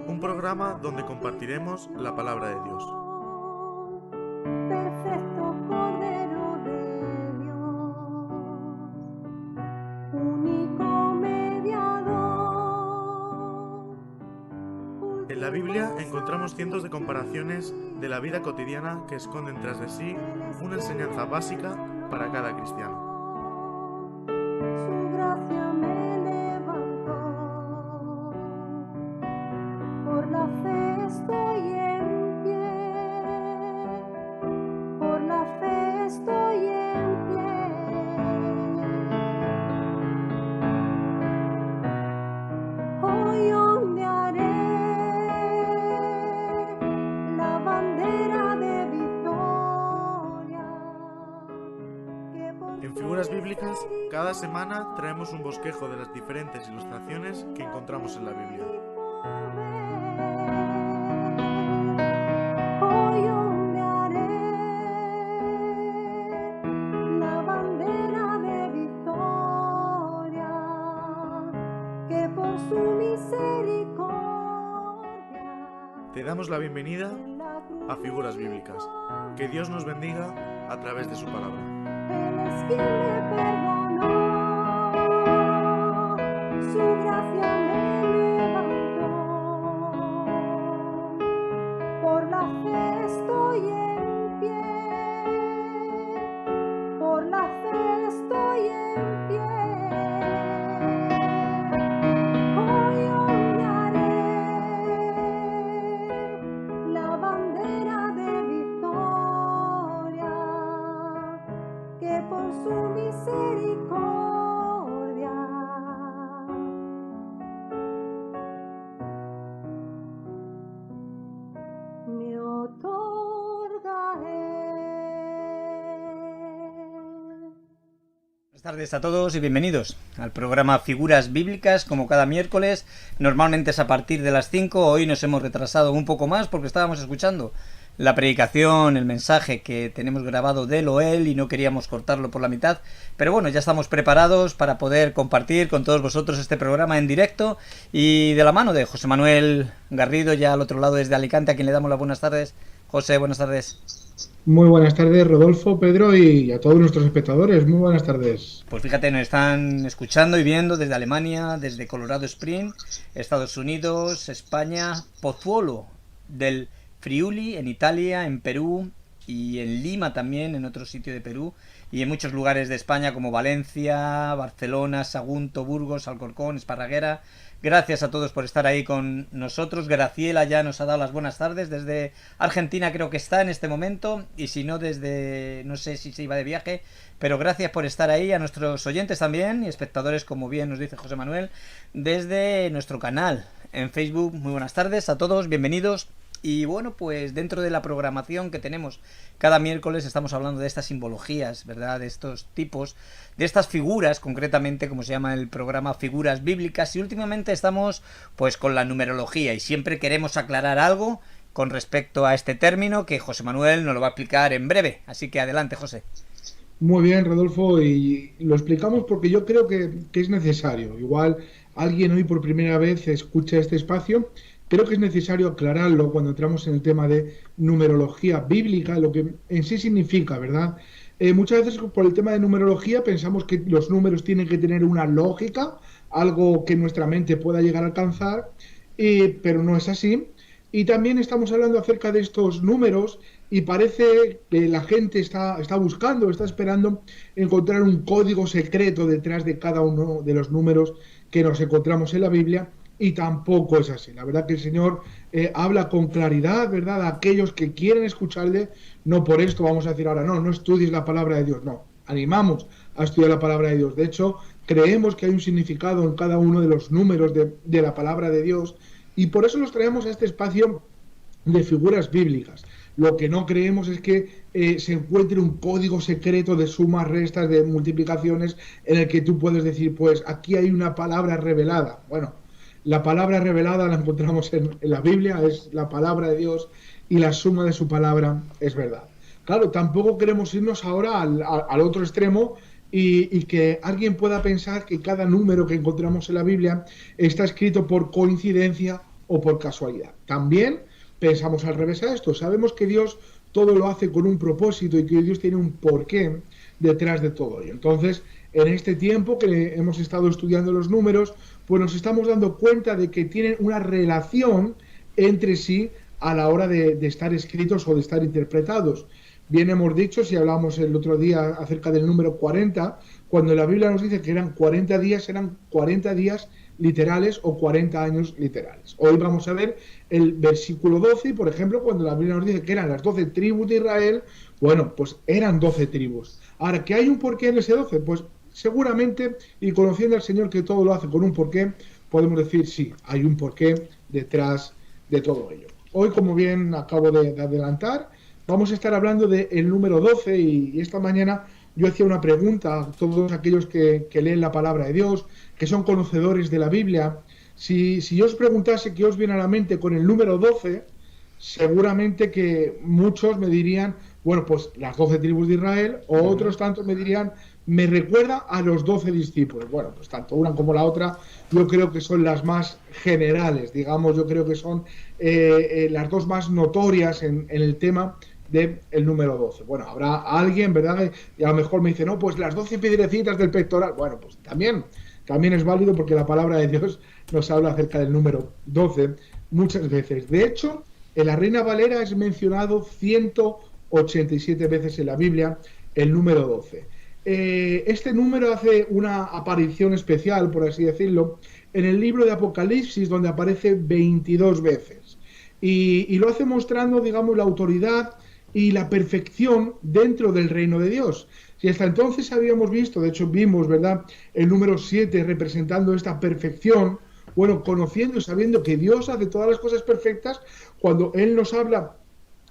Un programa donde compartiremos la palabra de Dios. Perfecto Cordero de Dios, único mediador. En la Biblia encontramos cientos de comparaciones de la vida cotidiana que esconden tras de sí una enseñanza básica para cada cristiano. Su gracia me levantó, por la fe estoy en pie, por la fe estoy en pie. Hoy ondearé la bandera de victoria. En Figuras Bíblicas, cada semana traemos un bosquejo de las diferentes ilustraciones que encontramos en la Biblia. Hoy ondearé la bandera de victoria, que por su misericordia Te damos la bienvenida a Figuras Bíblicas. Que Dios nos bendiga a través de su palabra. Él es quien me perdonó, su gracia me levantó, por la fe estoy en pie, por la fe estoy en pie. Hoy ondearé la bandera de victoria, que por su misericordia me otorga Él. Buenas tardes a todos y bienvenidos al programa Figuras Bíblicas, como cada miércoles. Normalmente es a partir de las 5, hoy nos hemos retrasado un poco más porque estábamos escuchando la predicación, el mensaje que tenemos grabado de Loel y no queríamos cortarlo por la mitad, pero bueno, ya estamos preparados para poder compartir con todos vosotros este programa en directo y de la mano de José Manuel Garrido, ya al otro lado desde Alicante, a quien le damos las buenas tardes. José, buenas tardes. Muy buenas tardes, Rodolfo, Pedro y a todos nuestros espectadores. Muy buenas tardes. Pues fíjate, nos están escuchando y viendo desde Alemania, desde Colorado Springs, Estados Unidos, España, Pozuolo del Friuli, en Italia, en Perú y en Lima también, en otro sitio de Perú, y en muchos lugares de España como Valencia, Barcelona, Sagunto, Burgos, Alcorcón, Esparraguera. Gracias a todos por estar ahí con nosotros. Graciela ya nos ha dado las buenas tardes desde Argentina, creo que está en este momento, y si no desde, no sé si se iba de viaje, pero gracias por estar ahí, a nuestros oyentes también y espectadores, como bien nos dice José Manuel, desde nuestro canal en Facebook. Muy buenas tardes a todos, bienvenidos. Y bueno, pues dentro de la programación que tenemos cada miércoles estamos hablando de estas simbologías, ¿verdad? De estos tipos, de estas figuras, concretamente, como se llama el programa, Figuras Bíblicas. Y últimamente estamos pues con la numerología y siempre queremos aclarar algo con respecto a este término que José Manuel nos lo va a explicar en breve. Así que adelante, José. Muy bien, Rodolfo, y lo explicamos porque yo creo que es necesario. Igual alguien hoy por primera vez escucha este espacio. Creo que es necesario aclararlo cuando entramos en el tema de numerología bíblica, lo que en sí significa, ¿verdad? Muchas veces por el tema de numerología pensamos que los números tienen que tener una lógica, algo que nuestra mente pueda llegar a alcanzar, pero no es así. Y también estamos hablando acerca de estos números y parece que la gente está buscando, está esperando encontrar un código secreto detrás de cada uno de los números que nos encontramos en la Biblia. Y tampoco es así. La verdad que el Señor habla con claridad, ¿verdad? A aquellos que quieren escucharle. No por esto vamos a decir ahora, no estudies la palabra de Dios. No, animamos a estudiar la palabra de Dios. De hecho, creemos que hay un significado en cada uno de los números de la palabra de Dios. Y por eso los traemos a este espacio de figuras bíblicas. Lo que no creemos es que se encuentre un código secreto de sumas, restas, de multiplicaciones, en el que tú puedes decir, pues aquí hay una palabra revelada. Bueno, la palabra revelada la encontramos en la Biblia, es la palabra de Dios y la suma de su palabra es verdad. Claro, tampoco queremos irnos ahora al otro extremo y que alguien pueda pensar que cada número que encontramos en la Biblia está escrito por coincidencia o por casualidad. También pensamos al revés a esto. Sabemos que Dios todo lo hace con un propósito y que Dios tiene un porqué detrás de todo ello. Entonces, en este tiempo que hemos estado estudiando los números, pues nos estamos dando cuenta de que tienen una relación entre sí a la hora de estar escritos o de estar interpretados. Bien hemos dicho, si hablamos el otro día acerca del número 40, cuando la Biblia nos dice que eran 40 días literales o 40 años literales. Hoy vamos a ver el versículo 12, y por ejemplo, cuando la Biblia nos dice que eran las 12 tribus de Israel, bueno, pues eran 12 tribus. Ahora, ¿que hay un porqué en ese 12? Pues seguramente, y conociendo al Señor que todo lo hace con un porqué, podemos decir sí, hay un porqué detrás de todo ello. Hoy, como bien acabo de adelantar, vamos a estar hablando del número 12 y esta mañana yo hacía una pregunta a todos aquellos que leen la palabra de Dios, que son conocedores de la Biblia. Si yo os preguntase qué os viene a la mente con el número 12, seguramente que muchos me dirían, bueno, pues las 12 tribus de Israel, o otros tantos me dirían, me recuerda a los 12 discípulos. Bueno, pues tanto una como la otra yo creo que son las más generales, digamos, yo creo que son las dos más notorias en el tema del número 12. Bueno, habrá alguien, ¿verdad? Y a lo mejor me dice, no, pues las 12 piedrecitas del pectoral. Bueno, pues también es válido porque la palabra de Dios nos habla acerca del número 12 muchas veces. De hecho, en la Reina Valera es mencionado 187 veces en la Biblia el número 12. Este número hace una aparición especial, por así decirlo, en el libro de Apocalipsis, donde aparece 22 veces. Y lo hace mostrando, digamos, la autoridad y la perfección dentro del reino de Dios. Si hasta entonces habíamos visto, de hecho vimos, ¿verdad?, el número 7 representando esta perfección, bueno, conociendo y sabiendo que Dios hace todas las cosas perfectas, cuando Él nos habla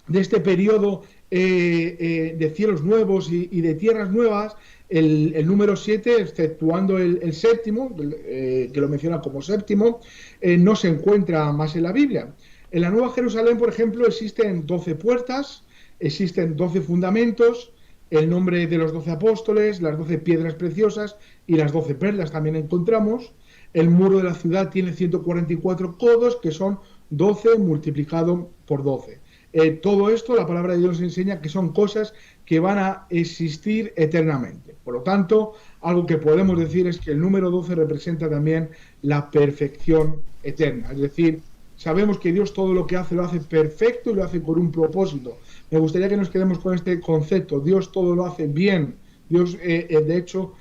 de este periodo de cielos nuevos y de tierras nuevas, el número 7, exceptuando el séptimo, que lo menciona como séptimo, no se encuentra más en la Biblia. En la Nueva Jerusalén, por ejemplo, existen 12 puertas, existen 12 fundamentos, el nombre de los 12 apóstoles, las 12 piedras preciosas y las 12 perlas también encontramos. El muro de la ciudad tiene 144 codos, que son 12 multiplicado por 12. Todo esto, la palabra de Dios nos enseña que son cosas que van a existir eternamente. Por lo tanto, algo que podemos decir es que el número 12 representa también la perfección eterna. Es decir, sabemos que Dios todo lo que hace lo hace perfecto y lo hace con un propósito. Me gustaría que nos quedemos con este concepto. Dios todo lo hace bien. Dios, de hecho,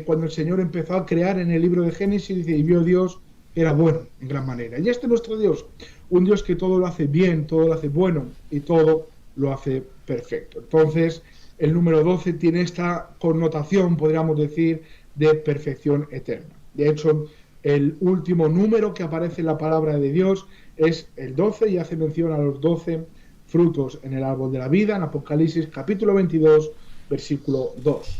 cuando el Señor empezó a crear en el libro de Génesis, dice, y vio Dios que era bueno en gran manera. Y este es nuestro Dios, un Dios que todo lo hace bien, todo lo hace bueno y todo lo hace perfecto. Entonces, el número 12 tiene esta connotación, podríamos decir, de perfección eterna. De hecho, el último número que aparece en la palabra de Dios es el 12 y hace mención a los 12 frutos en el árbol de la vida, en Apocalipsis capítulo 22, versículo 2.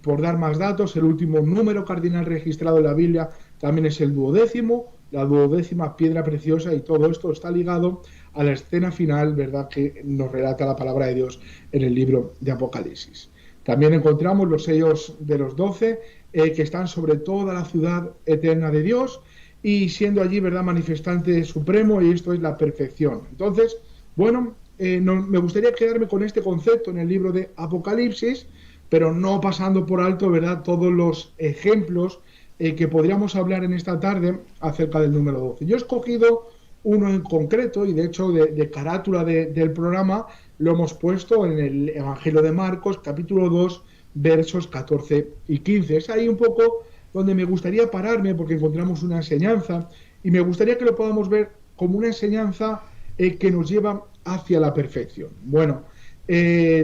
Por dar más datos, el último número cardinal registrado en la Biblia también es el 12º, la 12ª piedra preciosa, y todo esto está ligado a la escena final, ¿verdad?, que nos relata la palabra de Dios en el libro de Apocalipsis. También encontramos los sellos de los 12 que están sobre toda la ciudad eterna de Dios y siendo allí, ¿verdad?, manifestante supremo, y esto es la perfección. Entonces, bueno, me gustaría quedarme con este concepto en el libro de Apocalipsis, pero no pasando por alto, ¿verdad?, todos los ejemplos que podríamos hablar en esta tarde acerca del número 12. Yo he escogido uno en concreto y de hecho de carátula del programa lo hemos puesto en el Evangelio de Marcos, capítulo 2, versos 14 y 15. Es ahí un poco donde me gustaría pararme porque encontramos una enseñanza y me gustaría que lo podamos ver como una enseñanza que nos lleva hacia la perfección. Bueno,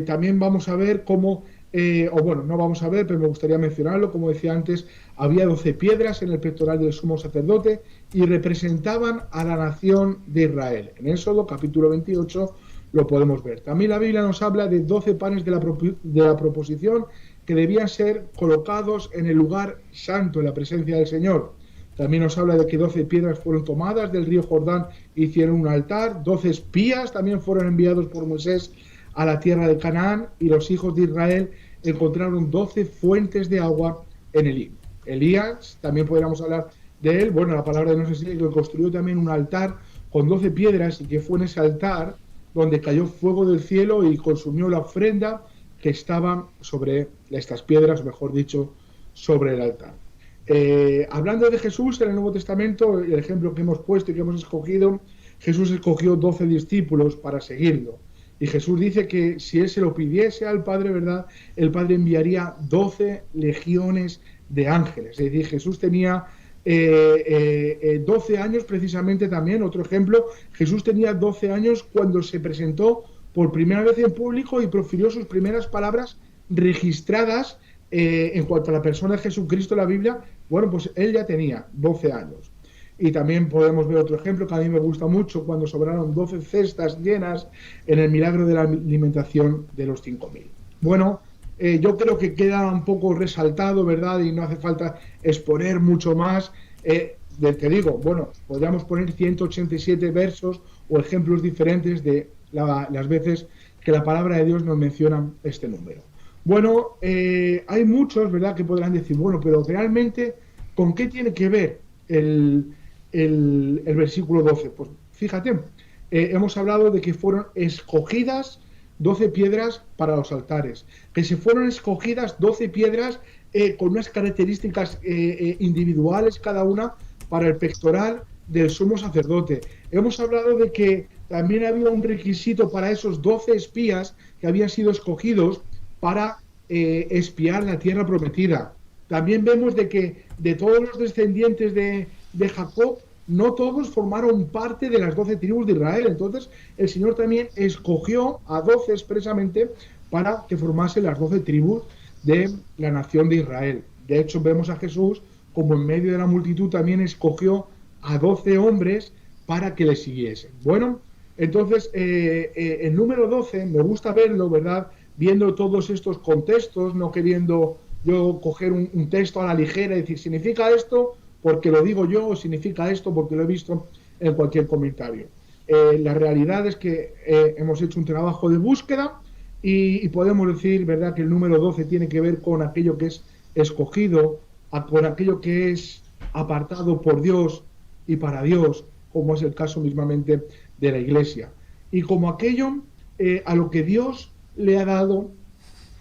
también vamos a ver cómo, no vamos a ver, pero me gustaría mencionarlo, como decía antes, había 12 piedras en el pectoral del sumo sacerdote y representaban a la nación de Israel. En Éxodo, capítulo 28, lo podemos ver. También la Biblia nos habla de 12 panes de la proposición que debían ser colocados en el lugar santo, en la presencia del Señor. También nos habla de que 12 piedras fueron tomadas del río Jordán e hicieron un altar. 12 espías también fueron enviados por Moisés a la tierra de Canaán, y los hijos de Israel encontraron 12 fuentes de agua en Elim. Elías, también podríamos hablar de él, bueno, la palabra de Dios es que construyó también un altar con 12 piedras y que fue en ese altar donde cayó fuego del cielo y consumió la ofrenda que estaba sobre estas piedras, mejor dicho, sobre el altar. Hablando de Jesús en el Nuevo Testamento, el ejemplo que hemos puesto y que hemos escogido, Jesús escogió 12 discípulos para seguirlo. Y Jesús dice que si él se lo pidiese al Padre, ¿verdad?, el Padre enviaría 12 legiones de ángeles. Es decir, Jesús tenía 12 años precisamente también. Otro ejemplo, Jesús tenía 12 años cuando se presentó por primera vez en público y profirió sus primeras palabras registradas en cuanto a la persona de Jesucristo en la Biblia. Bueno, pues él ya tenía 12 años. Y también podemos ver otro ejemplo que a mí me gusta mucho, cuando sobraron 12 cestas llenas en el milagro de la alimentación de los 5.000. Bueno, yo creo que queda un poco resaltado, ¿verdad? Y no hace falta exponer mucho más. Del que digo, bueno, podríamos poner 187 versos o ejemplos diferentes de las veces que la palabra de Dios nos menciona este número. Bueno, hay muchos, ¿verdad?, que podrán decir, bueno, pero realmente, ¿con qué tiene que ver el versículo 12? Pues fíjate, hemos hablado de que fueron escogidas 12 piedras para los altares, que se fueron escogidas 12 piedras con unas características individuales cada una para el pectoral del sumo sacerdote. Hemos hablado de que también había un requisito para esos 12 espías que habían sido escogidos para espiar la tierra prometida. También vemos de que de todos los descendientes de Jacob, no todos formaron parte de las 12 tribus de Israel. Entonces el Señor también escogió a 12 expresamente para que formasen las 12 tribus de la nación de Israel. De hecho, vemos a Jesús como en medio de la multitud también escogió a 12 hombres para que le siguiesen. Bueno, entonces el número 12 me gusta verlo, ¿verdad?, viendo todos estos contextos, no queriendo yo coger un texto a la ligera y decir, significa esto porque lo digo yo, o significa esto porque lo he visto en cualquier comentario. La realidad es que hemos hecho un trabajo de búsqueda y podemos decir, ¿verdad?, que el número 12 tiene que ver con aquello que es escogido, con aquello que es apartado por Dios y para Dios, como es el caso mismamente de la Iglesia, y como aquello a lo que Dios le ha dado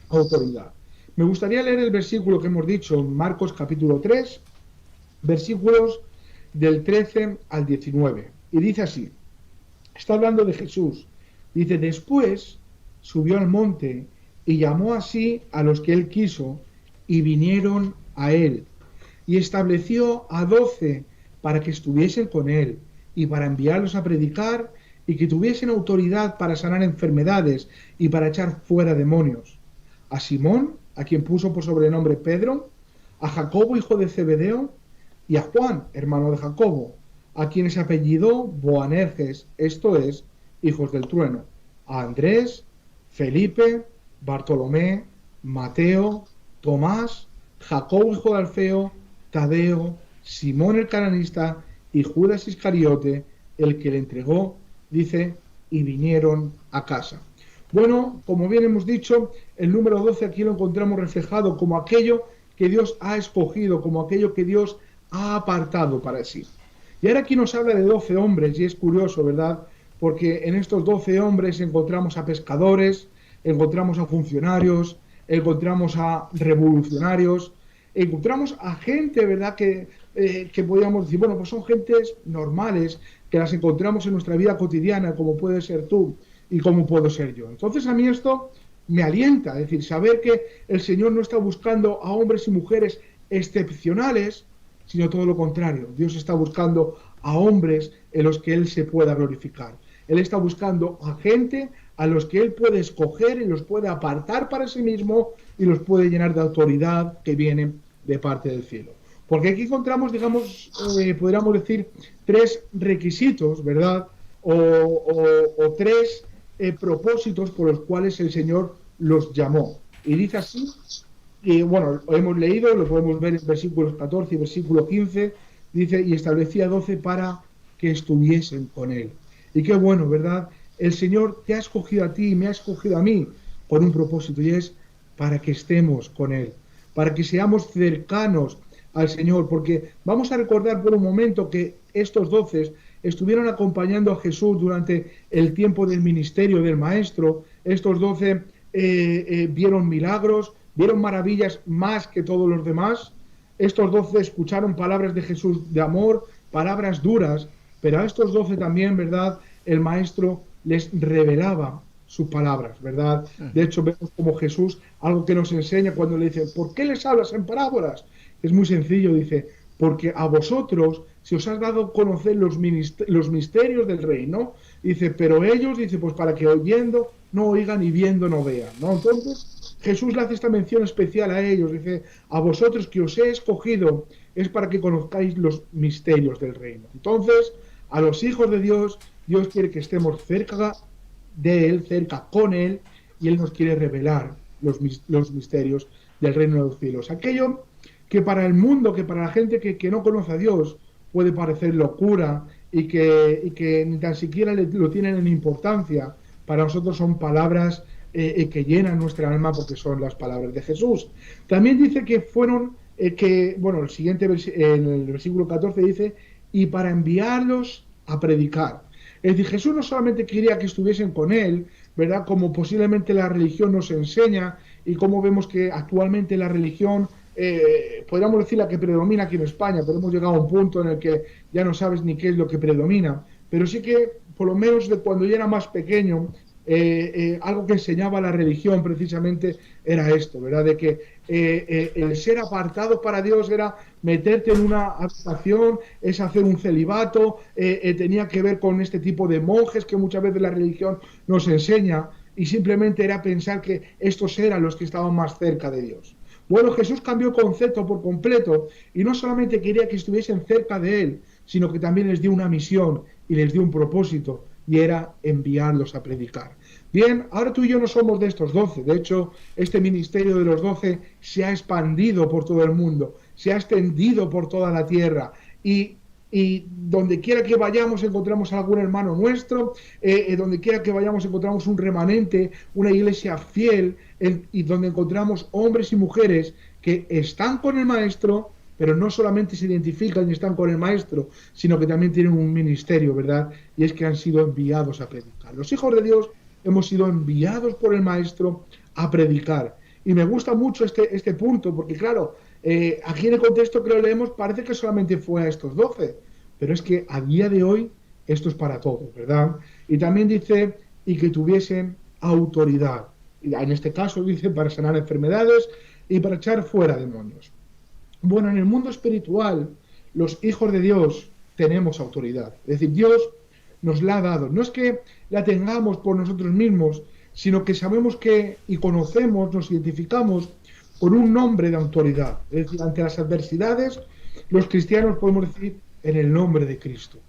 autoridad. Me gustaría leer el versículo que hemos dicho en Marcos capítulo 3, versículos del 13 al 19, y dice así, está hablando de Jesús, dice, después subió al monte y llamó así a los que él quiso y vinieron a él, y estableció a 12 para que estuviesen con él y para enviarlos a predicar y que tuviesen autoridad para sanar enfermedades y para echar fuera demonios. A Simón, a quien puso por sobrenombre Pedro, a Jacobo, hijo de Zebedeo, y a Juan, hermano de Jacobo, a quienes apellidó Boanerges, esto es, hijos del trueno, a Andrés, Felipe, Bartolomé, Mateo, Tomás, Jacobo, hijo de Alfeo, Tadeo, Simón el cananista y Judas Iscariote, el que le entregó, dice, y vinieron a casa. Bueno, como bien hemos dicho, el número 12 aquí lo encontramos reflejado como aquello que Dios ha escogido, como aquello que Dios ha apartado para sí. Y ahora aquí nos habla de 12 hombres, y es curioso, ¿verdad?, porque en estos 12 hombres encontramos a pescadores, encontramos a funcionarios, encontramos a revolucionarios, encontramos a gente, ¿verdad?, que podríamos decir, bueno, pues son gentes normales, que las encontramos en nuestra vida cotidiana, como puede ser tú y como puedo ser yo. Entonces a mí esto me alienta, es decir, saber que el Señor no está buscando a hombres y mujeres excepcionales, sino todo lo contrario. Dios está buscando a hombres en los que Él se pueda glorificar. Él está buscando a gente a los que Él puede escoger y los puede apartar para sí mismo y los puede llenar de autoridad que viene de parte del cielo. Porque aquí encontramos, digamos, podríamos decir, 3 requisitos, ¿verdad? O 3 propósitos por los cuales el Señor los llamó. Y dice así, y bueno, lo hemos leído, lo podemos ver en versículos 14 y versículo 15, dice, y establecía 12 para que estuviesen con Él. Y qué bueno, ¿verdad? El Señor te ha escogido a ti y me ha escogido a mí con un propósito, y es para que estemos con Él, para que seamos cercanos al Señor, porque vamos a recordar por un momento que estos 12 estuvieron acompañando a Jesús durante el tiempo del ministerio del Maestro. Estos 12 vieron milagros, vieron maravillas más que todos los demás. Estos 12 escucharon palabras de Jesús de amor, palabras duras, pero a estos 12 también, ¿verdad?, el Maestro les revelaba sus palabras, ¿verdad? De hecho, vemos como Jesús, algo que nos enseña cuando le dice, ¿por qué les hablas en parábolas? Es muy sencillo, dice, porque a vosotros se os ha dado a conocer los misterios del reino. Dice, pero ellos, dice, pues para que oyendo no oigan y viendo no vean, ¿no? Entonces, Jesús le hace esta mención especial a ellos, dice, a vosotros que os he escogido es para que conozcáis los misterios del reino. Entonces, a los hijos de Dios, Dios quiere que estemos cerca de Él, cerca con Él, y Él nos quiere revelar los misterios del reino de los cielos. Aquello que para el mundo, que para la gente que no conoce a Dios, puede parecer locura y que ni tan siquiera lo tienen en importancia, para nosotros son palabras que llenan nuestra alma porque son las palabras de Jesús. También dice que fueron, el siguiente en el versículo 14 dice, y para enviarlos a predicar. Es decir, Jesús no solamente quería que estuviesen con Él, ¿verdad?, como posiblemente la religión nos enseña y como vemos que actualmente la religión, podríamos decir la que predomina aquí en España, pero hemos llegado a un punto en el que ya no sabes ni qué es lo que predomina, pero sí que por lo menos de cuando yo era más pequeño, algo que enseñaba la religión precisamente era esto, ¿verdad? De que el ser apartado para Dios era meterte en una habitación, es hacer un celibato, tenía que ver con este tipo de monjes que muchas veces la religión nos enseña, y simplemente era pensar que estos eran los que estaban más cerca de Dios. Bueno, Jesús cambió el concepto por completo y no solamente quería que estuviesen cerca de Él, sino que también les dio una misión y les dio un propósito, y era enviarlos a predicar. Bien, ahora tú y yo no somos de estos 12. De hecho, este ministerio de los 12 se ha expandido por todo el mundo, se ha extendido por toda la tierra, y donde quiera que vayamos encontramos algún hermano nuestro, donde quiera que vayamos encontramos un remanente, una iglesia fiel, y donde encontramos hombres y mujeres que están con el Maestro, pero no solamente se identifican y están con el Maestro, sino que también tienen un ministerio, ¿verdad? Y es que han sido enviados a predicar. Los hijos de Dios hemos sido enviados por el Maestro a predicar. Y me gusta mucho este punto, porque claro, aquí en el contexto que lo leemos parece que solamente fue a estos 12, pero es que a día de hoy esto es para todos, ¿verdad? Y también dice, y que tuviesen autoridad. Y en este caso dice, para sanar enfermedades y para echar fuera demonios. Bueno, en el mundo espiritual, los hijos de Dios tenemos autoridad. Es decir, Dios nos la ha dado. No es que la tengamos por nosotros mismos, sino que sabemos que y conocemos, nos identificamos con un nombre de autoridad. Es decir, ante las adversidades, los cristianos podemos decir en el nombre de Cristo,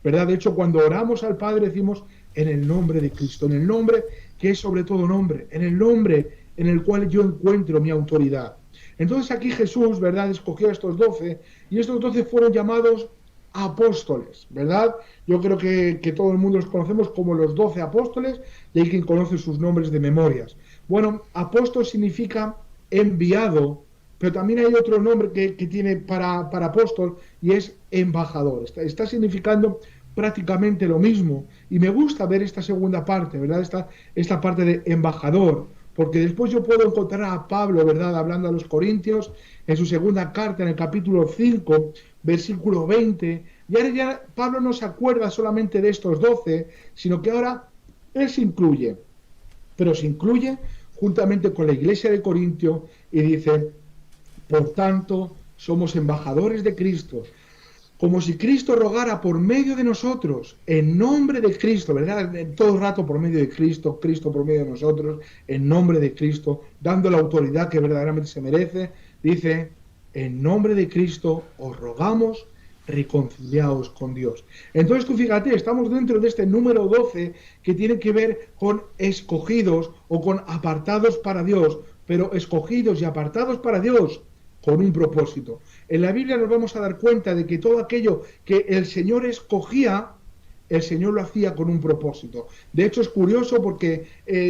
¿verdad? De hecho, cuando oramos al Padre decimos en el nombre de Cristo, en el nombre que es sobre todo nombre, en el nombre en el cual yo encuentro mi autoridad. Entonces aquí Jesús, ¿verdad?, escogió a estos 12, y estos 12 fueron llamados apóstoles, ¿verdad? Yo creo que todo el mundo los conocemos como los 12 apóstoles, y hay quien conoce sus nombres de memorias. Bueno, apóstol significa enviado, pero también hay otro nombre que tiene para apóstol, y es embajador. Está significando prácticamente lo mismo, y me gusta ver esta segunda parte, ¿verdad? Esta parte de embajador, porque después yo puedo encontrar a Pablo, ¿verdad?, hablando a los Corintios, en su segunda carta, en el capítulo 5, versículo 20, y ahora ya Pablo no se acuerda solamente de estos 12, sino que ahora él se incluye, pero se incluye juntamente con la iglesia de Corintio, y dice, por tanto, somos embajadores de Cristo, como si Cristo rogara por medio de nosotros, en nombre de Cristo, ¿verdad? Todo el rato por medio de Cristo, Cristo por medio de nosotros, en nombre de Cristo, dando la autoridad que verdaderamente se merece. Dice, en nombre de Cristo os rogamos, reconciliaos con Dios. Entonces tú fíjate, estamos dentro de este número 12 que tiene que ver con escogidos o con apartados para Dios, pero escogidos y apartados para Dios con un propósito. En la Biblia nos vamos a dar cuenta de que todo aquello que el Señor escogía el Señor lo hacía con un propósito. De hecho, es curioso porque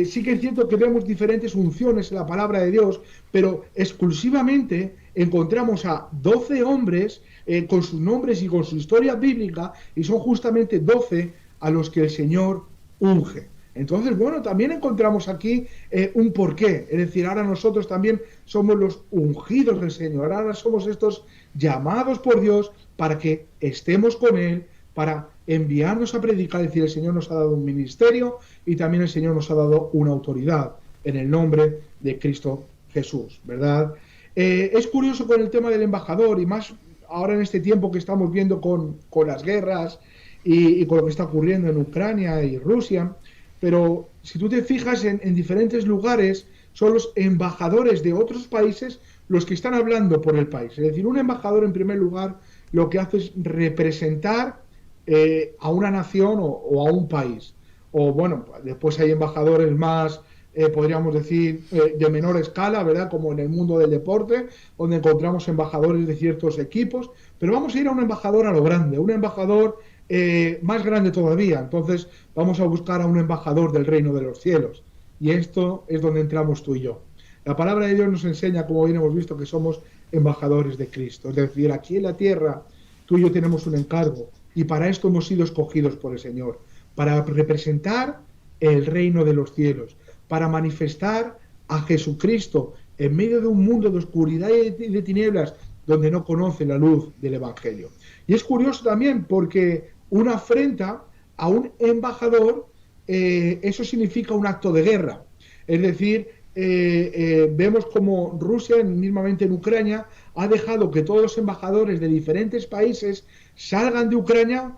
sí que es cierto que vemos diferentes unciones en la palabra de Dios, pero exclusivamente encontramos a 12 hombres con sus nombres y con su historia bíblica, y son justamente 12 a los que el Señor unge. Entonces, bueno, también encontramos aquí un porqué. Es decir, ahora nosotros también somos los ungidos del Señor. Ahora somos estos llamados por Dios para que estemos con Él, para enviarnos a predicar. Es decir, el Señor nos ha dado un ministerio y también el Señor nos ha dado una autoridad en el nombre de Cristo Jesús, ¿verdad? Es curioso con el tema del embajador, y más ahora en este tiempo que estamos viendo con las guerras y con lo que está ocurriendo en Ucrania y Rusia. Pero si tú te fijas en diferentes lugares, son los embajadores de otros países los que están hablando por el país. Es decir, un embajador, en primer lugar, lo que hace es representar a una nación o a un país. O bueno, después hay embajadores más, podríamos decir, de menor escala, ¿verdad? Como en el mundo del deporte, donde encontramos embajadores de ciertos equipos. Pero vamos a ir a un embajador a lo grande, un embajador más grande todavía. Entonces vamos a buscar a un embajador del reino de los cielos, y esto es donde entramos tú y yo. La palabra de Dios nos enseña, como bien hemos visto, que somos embajadores de Cristo. Es decir, aquí en la tierra tú y yo tenemos un encargo, y para esto hemos sido escogidos por el Señor, para representar el reino de los cielos, para manifestar a Jesucristo en medio de un mundo de oscuridad y de tinieblas donde no conoce la luz del Evangelio. Y es curioso también porque una afrenta a un embajador, eso significa un acto de guerra. Es decir, vemos como Rusia, mismamente en Ucrania, ha dejado que todos los embajadores de diferentes países salgan de Ucrania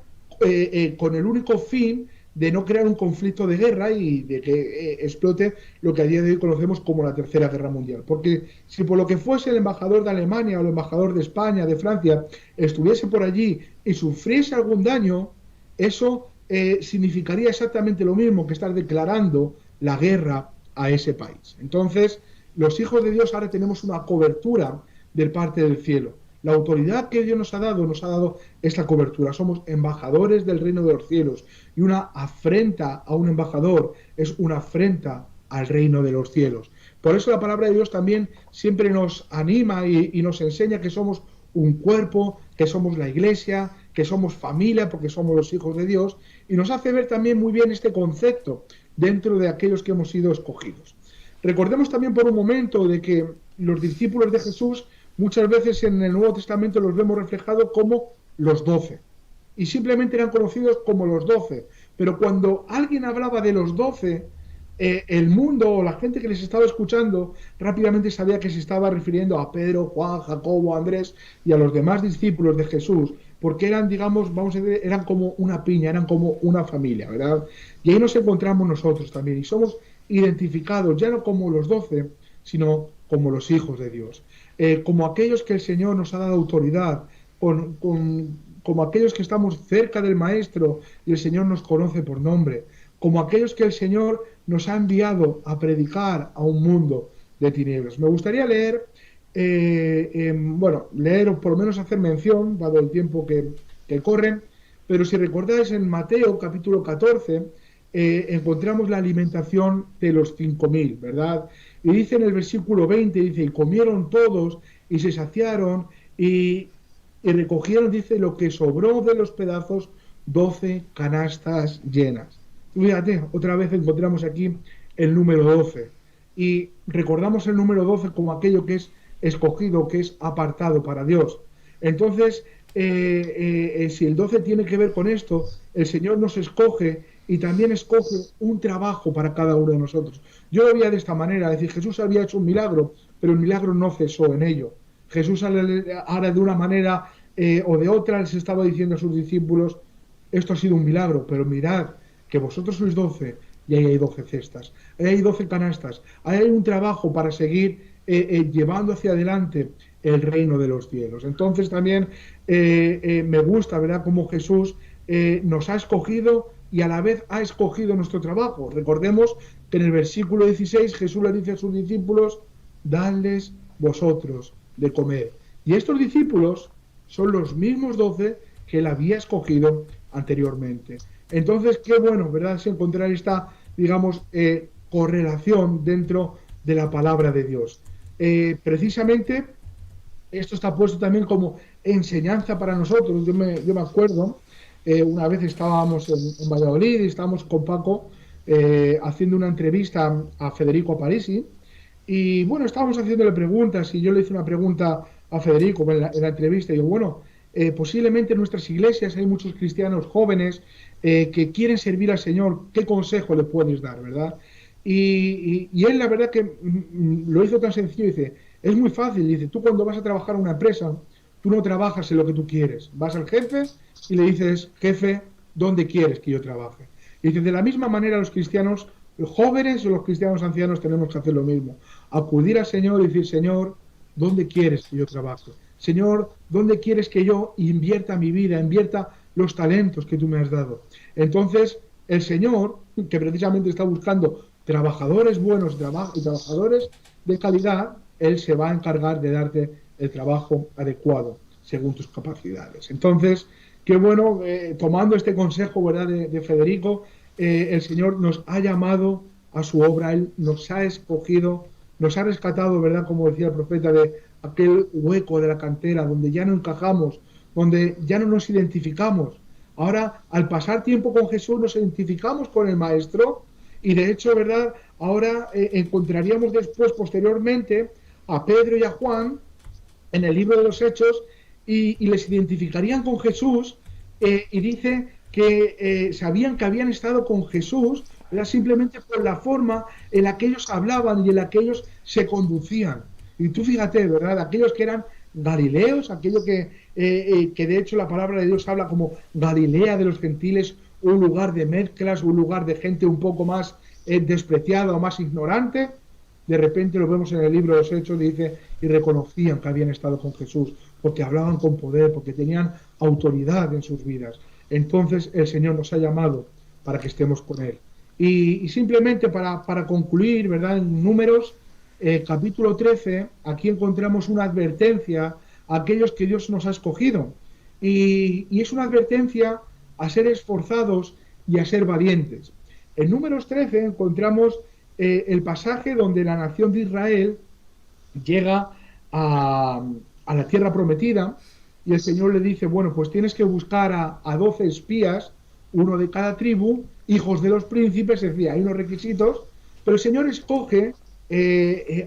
con el único fin de no crear un conflicto de guerra y de que explote lo que a día de hoy conocemos como la Tercera Guerra Mundial. Porque si por lo que fuese el embajador de Alemania o el embajador de España, de Francia, estuviese por allí y sufriese algún daño, eso significaría exactamente lo mismo que estar declarando la guerra a ese país. Entonces, los hijos de Dios ahora tenemos una cobertura de parte del cielo. La autoridad que Dios nos ha dado esta cobertura. Somos embajadores del reino de los cielos. Y una afrenta a un embajador es una afrenta al reino de los cielos. Por eso la palabra de Dios también siempre nos anima y nos enseña que somos un cuerpo, que somos la iglesia, que somos familia porque somos los hijos de Dios. Y nos hace ver también muy bien este concepto dentro de aquellos que hemos sido escogidos. Recordemos también por un momento de que los discípulos de Jesús muchas veces en el Nuevo Testamento los vemos reflejados como los 12. Y simplemente eran conocidos como los 12. Pero cuando alguien hablaba de los 12, el mundo o la gente que les estaba escuchando rápidamente sabía que se estaba refiriendo a Pedro, Juan, Jacobo, Andrés y a los demás discípulos de Jesús. Porque eran, digamos, vamos a decir, eran como una piña, eran como una familia, ¿verdad? Y ahí nos encontramos nosotros también. Y somos identificados ya no como los 12, sino como los hijos de Dios. Como aquellos que el Señor nos ha dado autoridad, como aquellos que estamos cerca del Maestro y el Señor nos conoce por nombre, como aquellos que el Señor nos ha enviado a predicar a un mundo de tinieblas. Me gustaría leer, leer o por lo menos hacer mención, dado el tiempo que corren, pero si recordáis en Mateo capítulo 14, encontramos la alimentación de los 5.000, ¿verdad? Y dice en el versículo 20, dice, y comieron todos y se saciaron y recogieron, dice, lo que sobró de los pedazos, 12 canastas llenas. Y fíjate, otra vez encontramos aquí el número 12. Y recordamos el número 12 como aquello que es escogido, que es apartado para Dios. Entonces, si el 12 tiene que ver con esto, el Señor nos escoge y también escoge un trabajo para cada uno de nosotros. Yo lo veía de esta manera, es decir, Jesús había hecho un milagro, pero el milagro no cesó en ello. Jesús ahora de una manera o de otra les estaba diciendo a sus discípulos, esto ha sido un milagro, pero mirad que vosotros sois 12 y ahí hay 12 cestas, ahí hay 12 canastas, ahí hay un trabajo para seguir llevando hacia adelante el reino de los cielos. Entonces también me gusta, ¿verdad?, cómo Jesús nos ha escogido y a la vez ha escogido nuestro trabajo. Recordemos que en el versículo 16 Jesús le dice a sus discípulos, dadles vosotros de comer. Y estos discípulos son los mismos 12 que él había escogido anteriormente. Entonces, qué bueno, ¿verdad? Es encontrar esta, digamos, correlación dentro de la palabra de Dios. Precisamente, esto está puesto también como enseñanza para nosotros. Yo me acuerdo, una vez estábamos en Valladolid y estábamos con Paco haciendo una entrevista a Federico Parisi. Y bueno, estábamos haciéndole preguntas y yo le hice una pregunta a Federico en la entrevista. Y digo, bueno, posiblemente en nuestras iglesias hay muchos cristianos jóvenes que quieren servir al Señor. ¿Qué consejo le puedes dar, verdad? Y él, la verdad, que lo hizo tan sencillo. Dice, es muy fácil. Dice, tú cuando vas a trabajar en una empresa, tú no trabajas en lo que tú quieres. Vas al jefe y le dices, jefe, ¿dónde quieres que yo trabaje? Y dice, de la misma manera los cristianos los jóvenes o los cristianos ancianos tenemos que hacer lo mismo. Acudir al Señor y decir, Señor, ¿dónde quieres que yo trabaje? Señor, ¿dónde quieres que yo invierta mi vida, invierta los talentos que tú me has dado? Entonces, el Señor, que precisamente está buscando trabajadores buenos y trabajadores de calidad, Él se va a encargar de darte el trabajo adecuado según tus capacidades. Entonces, qué bueno, tomando este consejo, ¿verdad?, de Federico, el Señor nos ha llamado a su obra, Él nos ha escogido, nos ha rescatado, ¿verdad?, como decía el profeta, de aquel hueco de la cantera donde ya no encajamos, donde ya no nos identificamos. Ahora, al pasar tiempo con Jesús, nos identificamos con el Maestro y, de hecho, ¿verdad?, ahora encontraríamos después, posteriormente, a Pedro y a Juan en el libro de los Hechos y les identificarían con Jesús y dice que sabían que habían estado con Jesús, era simplemente por la forma en la que ellos hablaban y en la que ellos se conducían. Y tú fíjate, ¿verdad? Aquellos que eran galileos, aquello que de hecho la palabra de Dios habla como Galilea de los gentiles, un lugar de mezclas, un lugar de gente un poco más despreciada o más ignorante. De repente lo vemos en el libro de los Hechos, dice, y reconocían que habían estado con Jesús, porque hablaban con poder, porque tenían autoridad en sus vidas. Entonces el Señor nos ha llamado para que estemos con Él. Y simplemente para concluir, ¿verdad?, en Números, capítulo 13, aquí encontramos una advertencia a aquellos que Dios nos ha escogido. Y es una advertencia a ser esforzados y a ser valientes. En Números 13 encontramos el pasaje donde la nación de Israel llega a la tierra prometida y el Señor le dice, bueno, pues tienes que buscar a 12 espías, uno de cada tribu, hijos de los príncipes, es decir, hay unos requisitos, pero el Señor escoge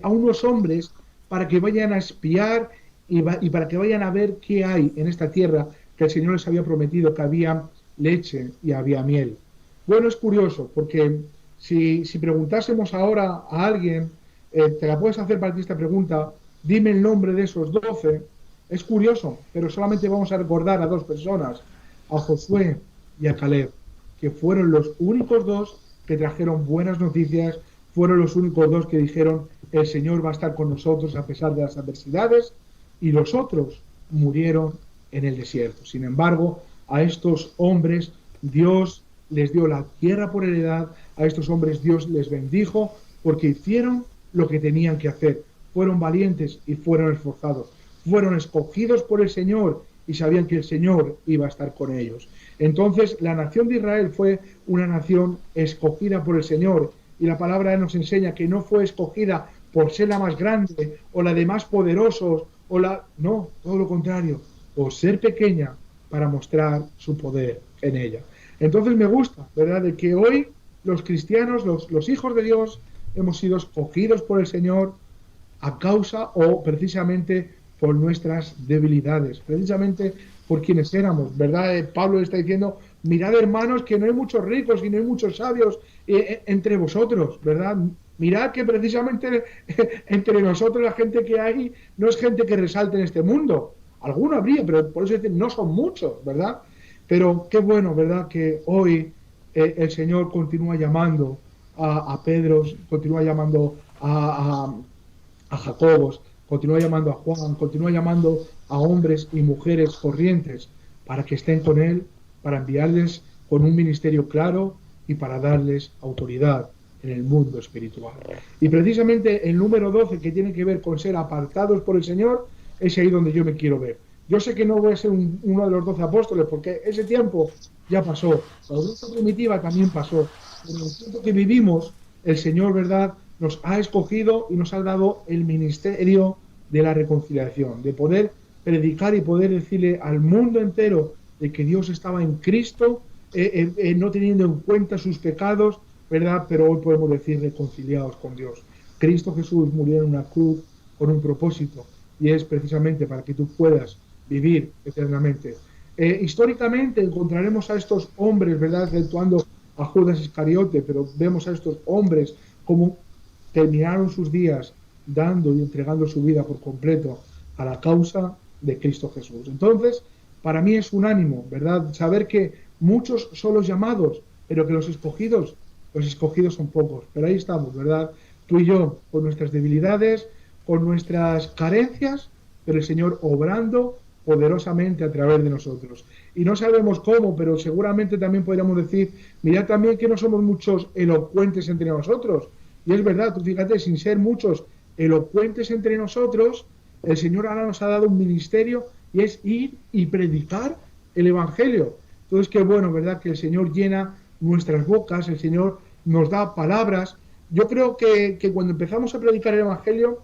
a unos hombres para que vayan a espiar y para que vayan a ver qué hay en esta tierra que el Señor les había prometido, que había leche y había miel. Bueno, es curioso, porque si preguntásemos ahora a alguien, te la puedes hacer para ti esta pregunta, dime el nombre de esos 12, es curioso, pero solamente vamos a recordar a dos personas, a Josué y a Caleb, que fueron los únicos dos que trajeron buenas noticias, fueron los únicos dos que dijeron, el Señor va a estar con nosotros a pesar de las adversidades, y los otros murieron en el desierto. Sin embargo, a estos hombres Dios les dio la tierra por heredad, a estos hombres Dios les bendijo porque hicieron lo que tenían que hacer, fueron valientes y fueron esforzados, fueron escogidos por el Señor y sabían que el Señor iba a estar con ellos. Entonces la nación de Israel fue una nación escogida por el Señor y la palabra nos enseña que no fue escogida por ser la más grande o la de más poderosos no, todo lo contrario, por ser pequeña para mostrar su poder en ella. Entonces me gusta, ¿verdad?, de que hoy los cristianos, los hijos de Dios, hemos sido escogidos por el Señor a causa o precisamente por nuestras debilidades, precisamente por quienes éramos, ¿verdad? Pablo está diciendo, mirad hermanos que no hay muchos ricos y no hay muchos sabios entre vosotros, ¿verdad? Mirad que precisamente entre nosotros la gente que hay no es gente que resalte en este mundo. Alguno habría, pero por eso dicen, no son muchos, ¿verdad? Pero qué bueno, ¿verdad?, que hoy el Señor continúa llamando a Pedro, continúa llamando a Jacobos, continúa llamando a Juan, continúa llamando a hombres y mujeres corrientes para que estén con Él, para enviarles con un ministerio claro y para darles autoridad en el mundo espiritual. Y precisamente el número 12, que tiene que ver con ser apartados por el Señor, es ahí donde yo me quiero ver. Yo sé que no voy a ser uno de los 12 apóstoles, porque ese tiempo ya pasó. La audiencia primitiva también pasó. En el tiempo que vivimos, el Señor, ¿verdad?, nos ha escogido y nos ha dado el ministerio de la reconciliación, de poder predicar y poder decirle al mundo entero de que Dios estaba en Cristo, no teniendo en cuenta sus pecados, ¿verdad? Pero hoy podemos decir reconciliados con Dios. Cristo Jesús murió en una cruz con un propósito, y es precisamente para que tú puedas vivir eternamente. Históricamente encontraremos a estos hombres, ¿verdad?, exceptuando a Judas Iscariote, pero vemos a estos hombres como terminaron sus días dando y entregando su vida por completo a la causa de Cristo Jesús. Entonces, para mí es un ánimo, ¿verdad?, saber que muchos son los llamados, pero que los escogidos son pocos. Pero ahí estamos, ¿verdad?, tú y yo, con nuestras debilidades, con nuestras carencias, pero el Señor obrando poderosamente a través de nosotros. Y no sabemos cómo, pero seguramente también podríamos decir, mirad también que no somos muchos elocuentes entre nosotros. Y es verdad, tú fíjate, sin ser muchos elocuentes entre nosotros, el Señor ahora nos ha dado un ministerio, y es ir y predicar el Evangelio. Entonces, qué bueno, ¿verdad?, que el Señor llena nuestras bocas, el Señor nos da palabras. Yo creo que cuando empezamos a predicar el Evangelio,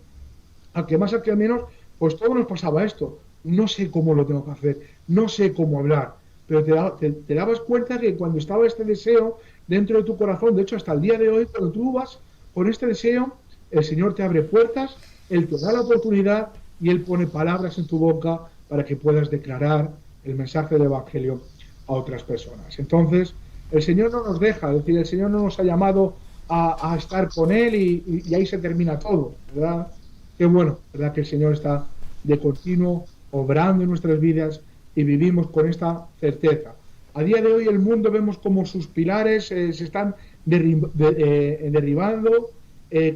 al que más, al que menos, pues todo nos pasaba esto. No sé cómo lo tengo que hacer, no sé cómo hablar, pero te dabas cuenta que cuando estaba este deseo dentro de tu corazón, de hecho hasta el día de hoy, cuando tú vas con este deseo, el Señor te abre puertas, Él te da la oportunidad y Él pone palabras en tu boca para que puedas declarar el mensaje del Evangelio a otras personas. Entonces, el Señor no nos deja, es decir, el Señor no nos ha llamado a estar con Él y ahí se termina todo, ¿verdad? Qué bueno, ¿verdad?, que el Señor está de continuo obrando en nuestras vidas y vivimos con esta certeza. A día de hoy el mundo vemos como sus pilares se están derribando,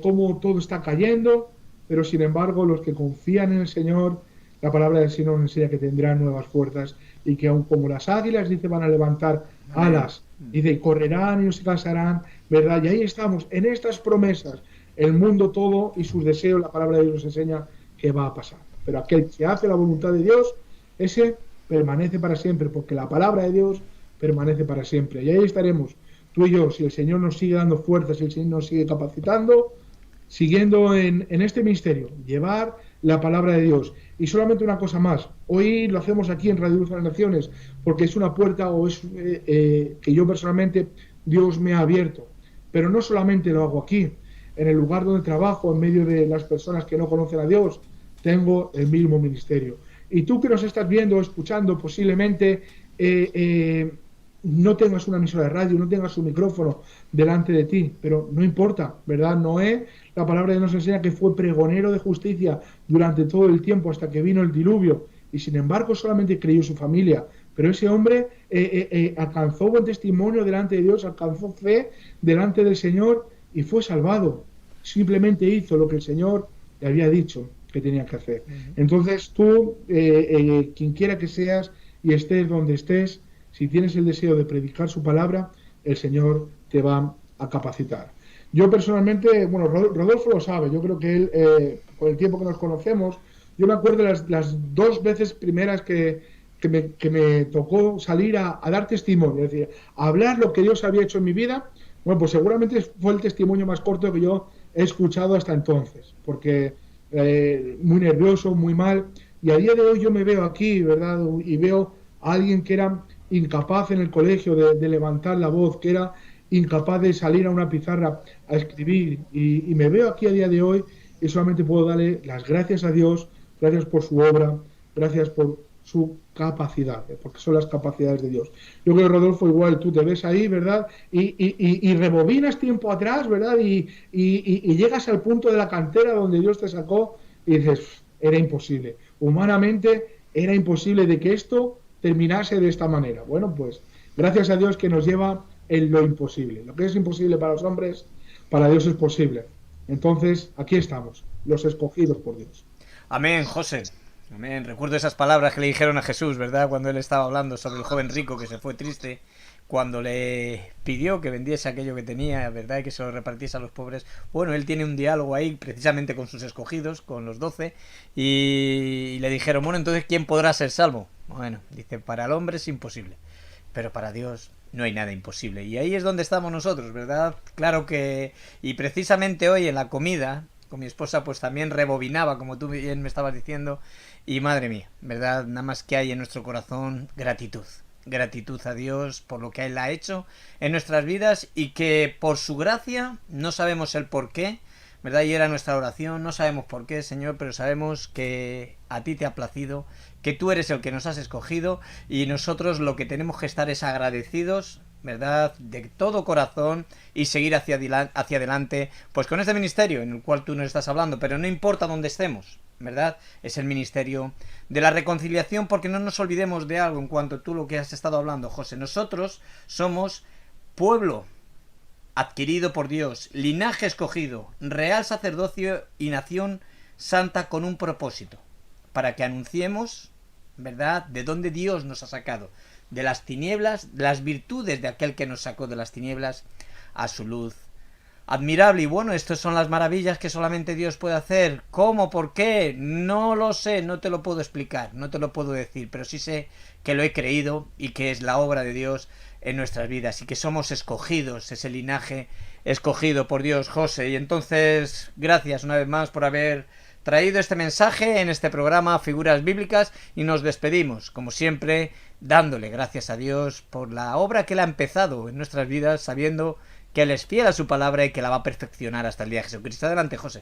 cómo todo está cayendo, pero sin embargo los que confían en el Señor, la palabra del Señor nos enseña que tendrán nuevas fuerzas y que aun como las águilas, dice, van a levantar alas, dice, y correrán y no se cansarán, ¿verdad? Y ahí estamos, en estas promesas, el mundo todo y sus deseos, la palabra de Dios nos enseña que va a pasar. Pero aquel que hace la voluntad de Dios, ese permanece para siempre, porque la palabra de Dios permanece para siempre. Y ahí estaremos, tú y yo, si el Señor nos sigue dando fuerzas, si el Señor nos sigue capacitando, siguiendo en este ministerio, llevar la palabra de Dios. Y solamente una cosa más, hoy lo hacemos aquí en Radio Luz de las Naciones, porque es una puerta o es que yo personalmente, Dios me ha abierto. Pero no solamente lo hago aquí, en el lugar donde trabajo, en medio de las personas que no conocen a Dios, tengo el mismo ministerio. Y tú que nos estás viendo o escuchando, posiblemente no tengas una emisora de radio, no tengas un micrófono delante de ti, pero no importa, ¿verdad? Noé, la palabra de Dios nos enseña que fue pregonero de justicia durante todo el tiempo hasta que vino el diluvio, y sin embargo solamente creyó su familia. Pero ese hombre alcanzó buen testimonio delante de Dios, alcanzó fe delante del Señor y fue salvado. Simplemente hizo lo que el Señor le había dicho que tenía que hacer. Entonces tú, quien quiera que seas y estés donde estés, si tienes el deseo de predicar su palabra, el Señor te va a capacitar. Yo personalmente, bueno, Rodolfo lo sabe, yo creo que él, con el tiempo que nos conocemos, yo me acuerdo de las dos veces primeras que me tocó salir a dar testimonio, es decir, a hablar lo que Dios había hecho en mi vida. Bueno, pues seguramente fue el testimonio más corto que yo he escuchado hasta entonces, porque muy nervioso, muy mal, y a día de hoy yo me veo aquí, ¿verdad? Y veo a alguien que era incapaz en el colegio de levantar la voz, que era incapaz de salir a una pizarra a escribir, y me veo aquí a día de hoy y solamente puedo darle las gracias a Dios, gracias por su obra, gracias por su capacidad, porque son las capacidades de Dios. Yo creo, Rodolfo, igual tú te ves ahí, ¿verdad? Y rebobinas tiempo atrás, ¿verdad? Y llegas al punto de la cantera donde Dios te sacó y dices, era imposible. Humanamente era imposible de que esto terminase de esta manera. Bueno, pues gracias a Dios que nos lleva en lo imposible. Lo que es imposible para los hombres, para Dios es posible. Entonces, aquí estamos, los escogidos por Dios. Amén, José. Amén. Recuerdo esas palabras que le dijeron a Jesús, ¿verdad? Cuando él estaba hablando sobre el joven rico que se fue triste, cuando le pidió que vendiese aquello que tenía, ¿verdad? Y que se lo repartiese a los pobres. Bueno, él tiene un diálogo ahí precisamente con sus escogidos, con los 12, y le dijeron, bueno, entonces, ¿quién podrá ser salvo? Bueno, dice, para el hombre es imposible, pero para Dios no hay nada imposible. Y ahí es donde estamos nosotros, ¿verdad? Claro que... Y precisamente hoy en la comida, con mi esposa, pues también rebobinaba, como tú bien me estabas diciendo, y madre mía, ¿verdad? Nada más que hay en nuestro corazón gratitud. Gratitud a Dios por lo que Él ha hecho en nuestras vidas y que por su gracia no sabemos el por qué, ¿verdad? Y era nuestra oración, no sabemos por qué, Señor, pero sabemos que a ti te ha placido, que tú eres el que nos has escogido y nosotros lo que tenemos que estar es agradecidos, ¿verdad? De todo corazón y seguir hacia adelante, pues con este ministerio en el cual tú nos estás hablando, pero no importa dónde estemos, ¿verdad? Es el ministerio de la reconciliación, porque no nos olvidemos de algo en cuanto a tú lo que has estado hablando, José. Nosotros somos pueblo adquirido por Dios, linaje escogido, real sacerdocio y nación santa con un propósito, para que anunciemos, ¿verdad?, de dónde Dios nos ha sacado, de las tinieblas, las virtudes de aquel que nos sacó de las tinieblas a su luz admirable. Y bueno, estas son las maravillas que solamente Dios puede hacer. ¿Cómo? ¿Por qué? No lo sé, no te lo puedo explicar, no te lo puedo decir, pero sí sé que lo he creído y que es la obra de Dios en nuestras vidas y que somos escogidos, ese linaje escogido por Dios, José. Y entonces, gracias una vez más por haber traído este mensaje en este programa Figuras Bíblicas y nos despedimos, como siempre, dándole gracias a Dios por la obra que Él ha empezado en nuestras vidas, sabiendo que Él es fiel a su palabra y que la va a perfeccionar hasta el día de Jesucristo. Adelante, José.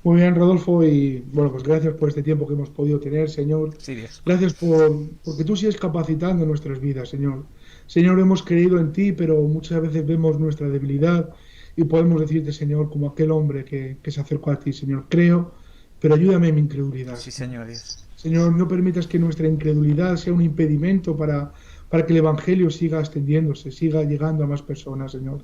Muy bien, Rodolfo, y bueno, pues gracias por este tiempo que hemos podido tener, Señor. Sí, Dios. Gracias porque tú sigues capacitando nuestras vidas, Señor. Señor, hemos creído en ti, pero muchas veces vemos nuestra debilidad y podemos decirte, Señor, como aquel hombre que se acercó a ti, Señor, creo, pero ayúdame en mi incredulidad. Sí, Señor, Dios. Señor, no permitas que nuestra incredulidad sea un impedimento para que el Evangelio siga extendiéndose, siga llegando a más personas, Señor.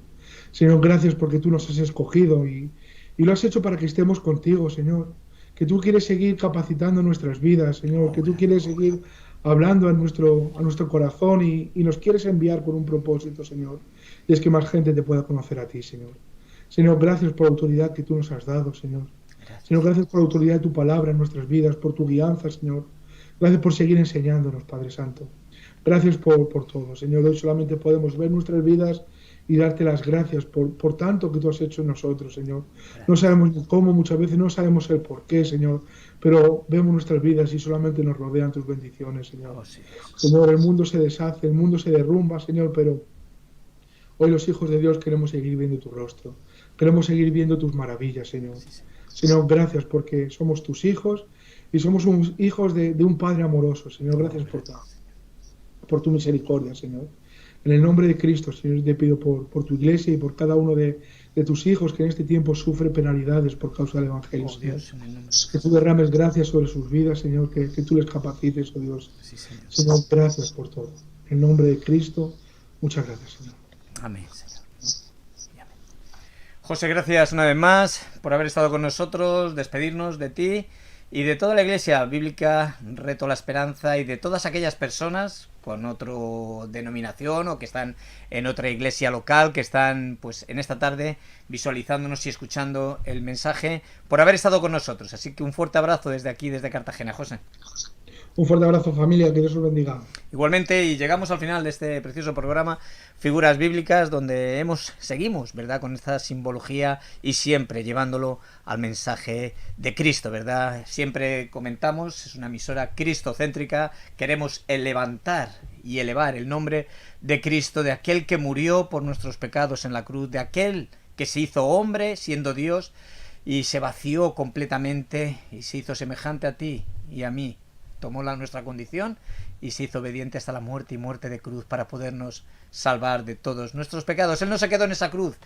Señor, gracias porque tú nos has escogido y lo has hecho para que estemos contigo, Señor. Que tú quieres seguir capacitando nuestras vidas, Señor. Que tú quieres seguir hablando a nuestro corazón y nos quieres enviar con un propósito, Señor. Y es que más gente te pueda conocer a ti, Señor. Señor, gracias por la autoridad que tú nos has dado, Señor. Señor, gracias por la autoridad de tu palabra en nuestras vidas, por tu guianza, Señor. Gracias por seguir enseñándonos, Padre Santo. Gracias por todo, Señor. Hoy solamente podemos ver nuestras vidas y darte las gracias por tanto que tú has hecho en nosotros, Señor. No sabemos cómo, muchas veces no sabemos el por qué, Señor, pero vemos nuestras vidas y solamente nos rodean tus bendiciones, Señor. Oh, sí. Señor, el mundo se deshace, el mundo se derrumba, Señor, pero hoy los hijos de Dios queremos seguir viendo tu rostro. Queremos seguir viendo tus maravillas, Señor. Señor, gracias porque somos tus hijos y somos hijos de un Padre amoroso, Señor. Gracias por tu misericordia, Señor. En el nombre de Cristo, Señor, te pido por tu iglesia y por cada uno de tus hijos que en este tiempo sufre penalidades por causa del Evangelio, Oh, Señor. Dios, en el nombre de Que tú derrames gracias sobre sus vidas, Señor, que tú les capacites, oh Dios. Sí, Señor. Señor, gracias por todo. En el nombre de Cristo, muchas gracias, Señor. Amén, Señor. Y amén. José, gracias una vez más por haber estado con nosotros, despedirnos de ti y de toda la Iglesia Bíblica Reto la Esperanza y de todas aquellas personas con otra denominación o que están en otra iglesia local, que están pues en esta tarde visualizándonos y escuchando el mensaje, por haber estado con nosotros. Así que un fuerte abrazo desde aquí, desde Cartagena, José. Un fuerte abrazo, familia, que Dios os bendiga. Igualmente, y llegamos al final de este precioso programa Figuras Bíblicas, donde seguimos, ¿verdad?, con esta simbología y siempre llevándolo al mensaje de Cristo, ¿verdad? Siempre comentamos, es una emisora cristocéntrica, queremos levantar y elevar el nombre de Cristo, de aquel que murió por nuestros pecados en la cruz, de aquel que se hizo hombre siendo Dios y se vació completamente y se hizo semejante a ti y a mí. Tomó nuestra condición y se hizo obediente hasta la muerte y muerte de cruz para podernos salvar de todos nuestros pecados. Él no se quedó en esa cruz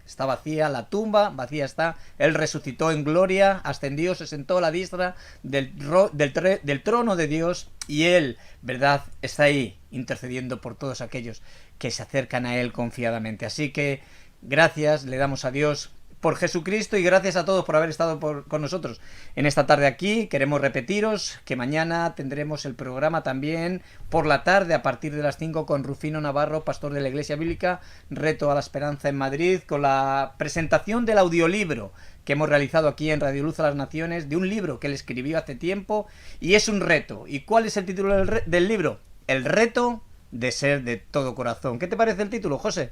está vacía, la tumba vacía está. Él resucitó en gloria, ascendió, se sentó a la diestra del trono de Dios y Él, ¿verdad?, está ahí intercediendo por todos aquellos que se acercan a Él confiadamente. Así que gracias le damos a Dios por Jesucristo y gracias a todos por haber estado con nosotros en esta tarde aquí. Queremos repetiros que mañana tendremos el programa también por la tarde a partir de las 5 con Rufino Navarro, pastor de la Iglesia Bíblica, Reto a la Esperanza en Madrid, con la presentación del audiolibro que hemos realizado aquí en Radio Luz a las Naciones, de un libro que él escribió hace tiempo y es un reto. ¿Y cuál es el título del libro? El reto de ser de todo corazón. ¿Qué te parece el título, José?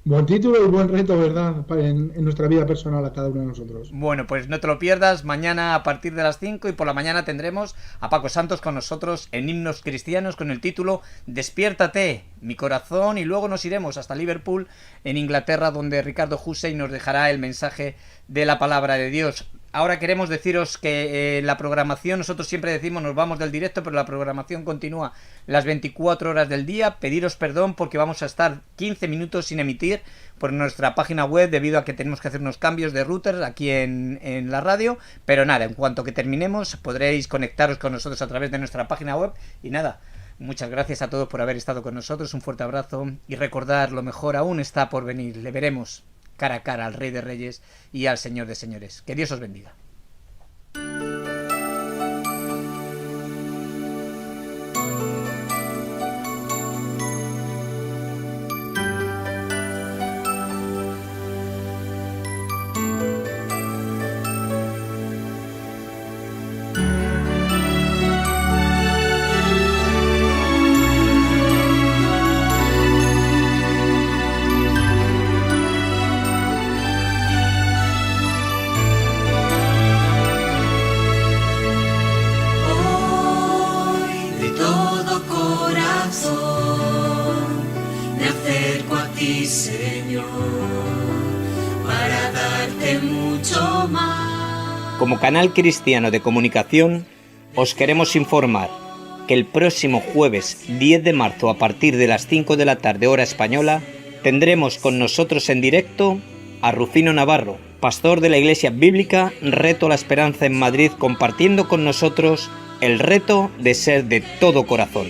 Buen título y buen reto, ¿verdad? En nuestra vida personal a cada uno de nosotros. Bueno, pues no te lo pierdas. Mañana a partir de las 5 y por la mañana tendremos a Paco Santos con nosotros en Himnos Cristianos con el título Despiértate, mi corazón. Y luego nos iremos hasta Liverpool, en Inglaterra, donde Ricardo Hussey nos dejará el mensaje de la palabra de Dios. Ahora queremos deciros que la programación, nosotros siempre decimos nos vamos del directo, pero la programación continúa las 24 horas del día. Pediros perdón porque vamos a estar 15 minutos sin emitir por nuestra página web debido a que tenemos que hacer unos cambios de router aquí en la radio. Pero nada, en cuanto que terminemos podréis conectaros con nosotros a través de nuestra página web. Y nada, muchas gracias a todos por haber estado con nosotros, un fuerte abrazo y recordar, lo mejor aún está por venir. Le veremos cara a cara al Rey de Reyes y al Señor de Señores. Que Dios os bendiga. Como canal cristiano de comunicación, os queremos informar que el próximo jueves 10 de marzo a partir de las 5 de la tarde hora española tendremos con nosotros en directo a Rufino Navarro, pastor de la Iglesia Bíblica Reto a la Esperanza en Madrid, compartiendo con nosotros el reto de ser de todo corazón.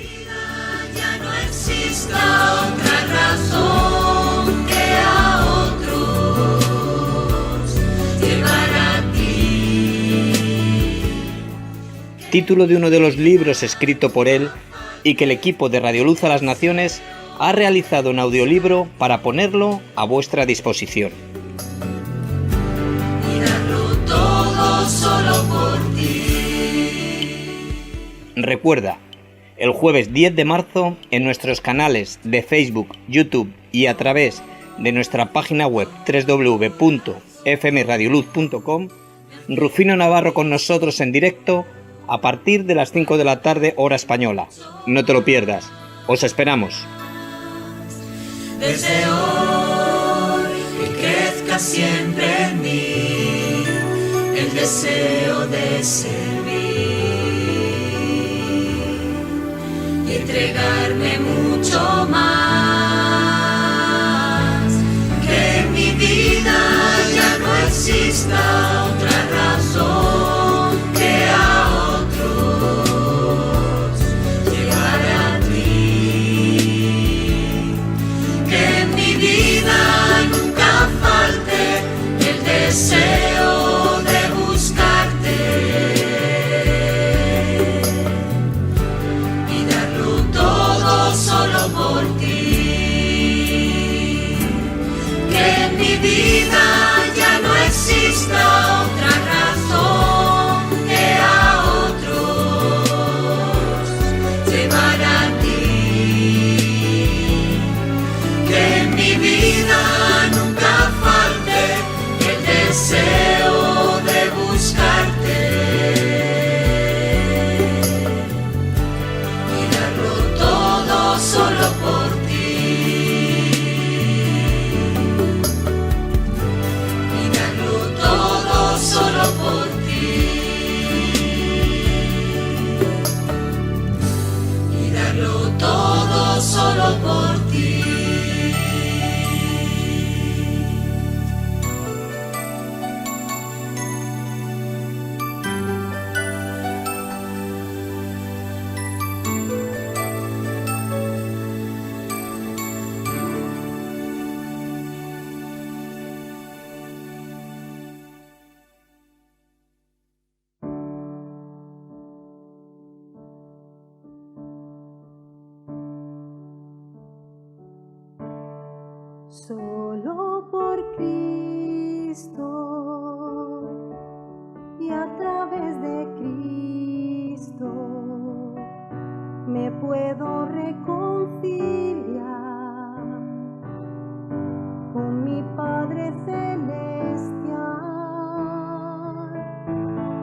Ya no exista otra razón que a otros llevar a ti. Título de uno de los libros escrito por él y que el equipo de Radio Luz a las Naciones ha realizado un audiolibro para ponerlo a vuestra disposición. Y darlo todo solo por ti. Recuerda, el jueves 10 de marzo en nuestros canales de Facebook, YouTube y a través de nuestra página web www.fmradioluz.com, Rufino Navarro con nosotros en directo a partir de las 5 de la tarde hora española. No te lo pierdas, os esperamos. Desde hoy que crezca siempre en mí el deseo de servir y entregarme mucho más, que en mi vida ya no exista otra razón que a otros llevar a ti, que en mi vida nunca falte el deseo de buscarte y darlo todo solo por ti. solo por Cristo y a través de Cristo me puedo reconciliar con mi Padre Celestial.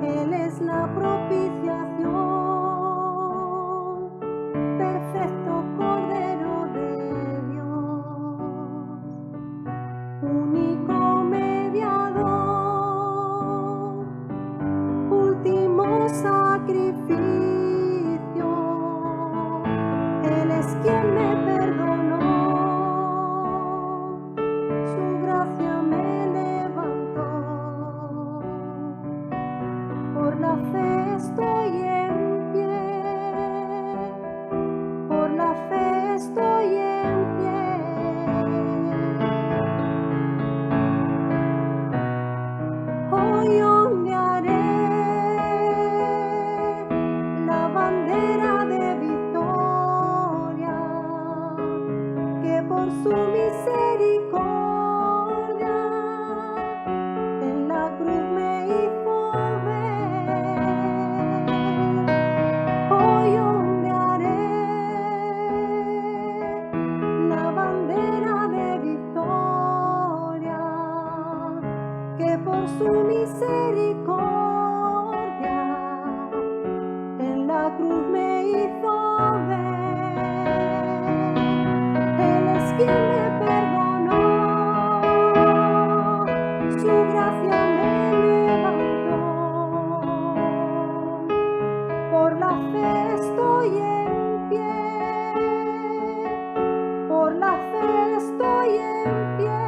Él es la propiciación, perfecto Cordero de Dios, único mediador, último sacrificio. Él es quien me perdonó, su gracia me levantó. Por la fe estoy en pie, por la fe estoy en pie. Hoy ondearé la bandera de victoria, que por su misericordia en la cruz me hizo ver. Hoy ondearé la bandera de victoria, que por su misericordia en la cruz me hizo ver. Él es quien me perdonó, su gracia me levantó. Por la fe estoy en pie, por la fe estoy en pie.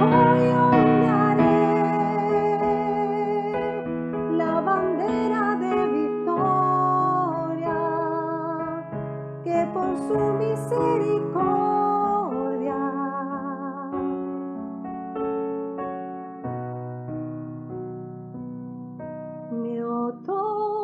Hoy ondearé la bandera de victoria, que por su misericordia me otorgó.